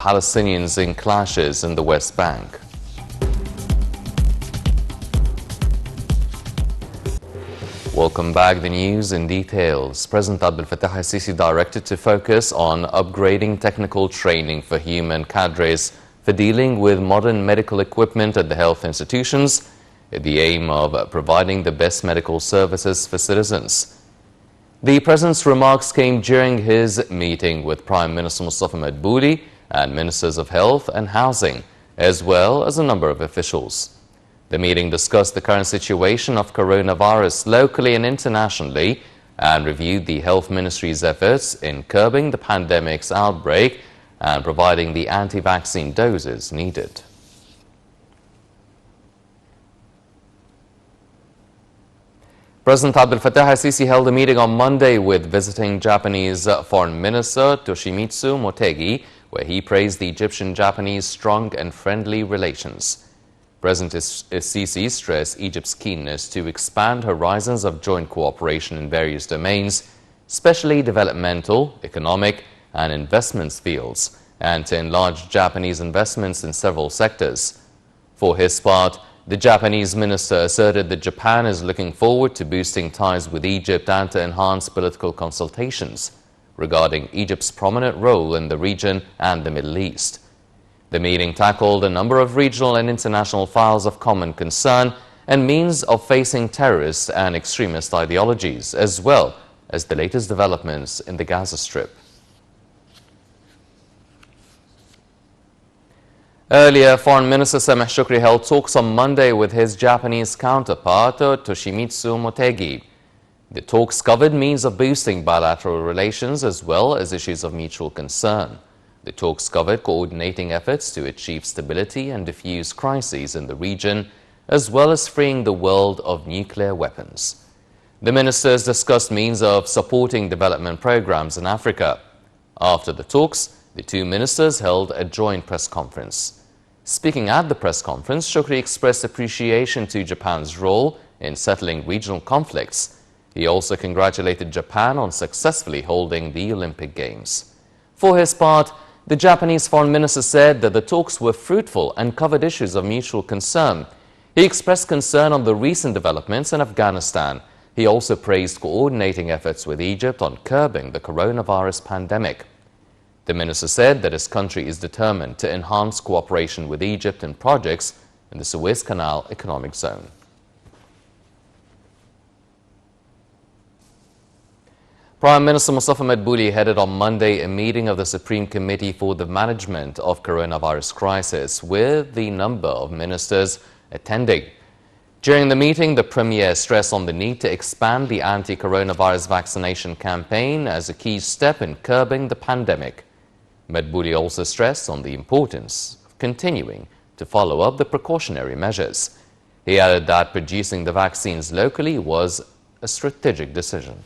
Palestinians in clashes in the West Bank. Welcome back. The news in details. President Abdel Fattah al-Sisi directed to focus on upgrading technical training for human cadres for dealing with modern medical equipment at the health institutions, with the aim of providing the best medical services for citizens. The President's remarks came during his meeting with Prime Minister Mustafa Madbouli and Ministers of Health and Housing, as well as a number of officials. The meeting discussed the current situation of coronavirus locally and internationally and reviewed the Health Ministry's efforts in curbing the pandemic's outbreak and providing the anti-vaccine doses needed. President Abdel Fattah al-Sisi held a meeting on Monday with visiting Japanese Foreign Minister Toshimitsu Motegi, where he praised the Egyptian-Japanese strong and friendly relations. President al-Sisi stressed Egypt's keenness to expand horizons of joint cooperation in various domains, especially developmental, economic, and investments fields, and to enlarge Japanese investments in several sectors. For his part, the Japanese minister asserted that Japan is looking forward to boosting ties with Egypt and to enhance political consultations regarding Egypt's prominent role in the region and the Middle East. The meeting tackled a number of regional and international files of common concern and means of facing terrorist and extremist ideologies, as well as the latest developments in the Gaza Strip. Earlier, Foreign Minister Sameh Shukri held talks on Monday with his Japanese counterpart, Toshimitsu Motegi. The talks covered means of boosting bilateral relations as well as issues of mutual concern. The talks covered coordinating efforts to achieve stability and defuse crises in the region, as well as freeing the world of nuclear weapons. The ministers discussed means of supporting development programs in Africa. After the talks, the two ministers held a joint press conference. Speaking at the press conference, Shukri expressed appreciation to Japan's role in settling regional conflicts. He also congratulated Japan on successfully holding the Olympic Games. For his part, the Japanese foreign minister said that the talks were fruitful and covered issues of mutual concern. He expressed concern on the recent developments in Afghanistan. He also praised coordinating efforts with Egypt on curbing the coronavirus pandemic. The minister said that his country is determined to enhance cooperation with Egypt in projects in the Suez Canal Economic Zone. Prime Minister Mustafa Madbouli headed on Monday a meeting of the Supreme Committee for the Management of Coronavirus Crisis, with the number of ministers attending. During the meeting, the Premier stressed on the need to expand the anti-coronavirus vaccination campaign as a key step in curbing the pandemic. Madbouli also stressed on the importance of continuing to follow up the precautionary measures. He added that producing the vaccines locally was a strategic decision.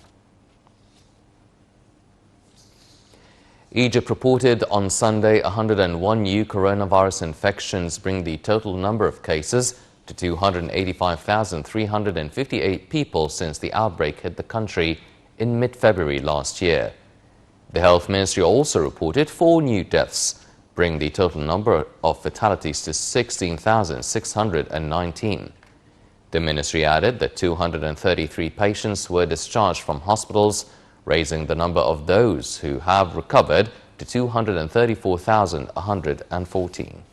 Egypt reported on Sunday 101 new coronavirus infections, bringing the total number of cases to 285,358 people since the outbreak hit the country in mid-February last year. The Health Ministry also reported 4 new deaths, bringing the total number of fatalities to 16,619. The ministry added that 233 patients were discharged from hospitals, raising the number of those who have recovered to 234,114.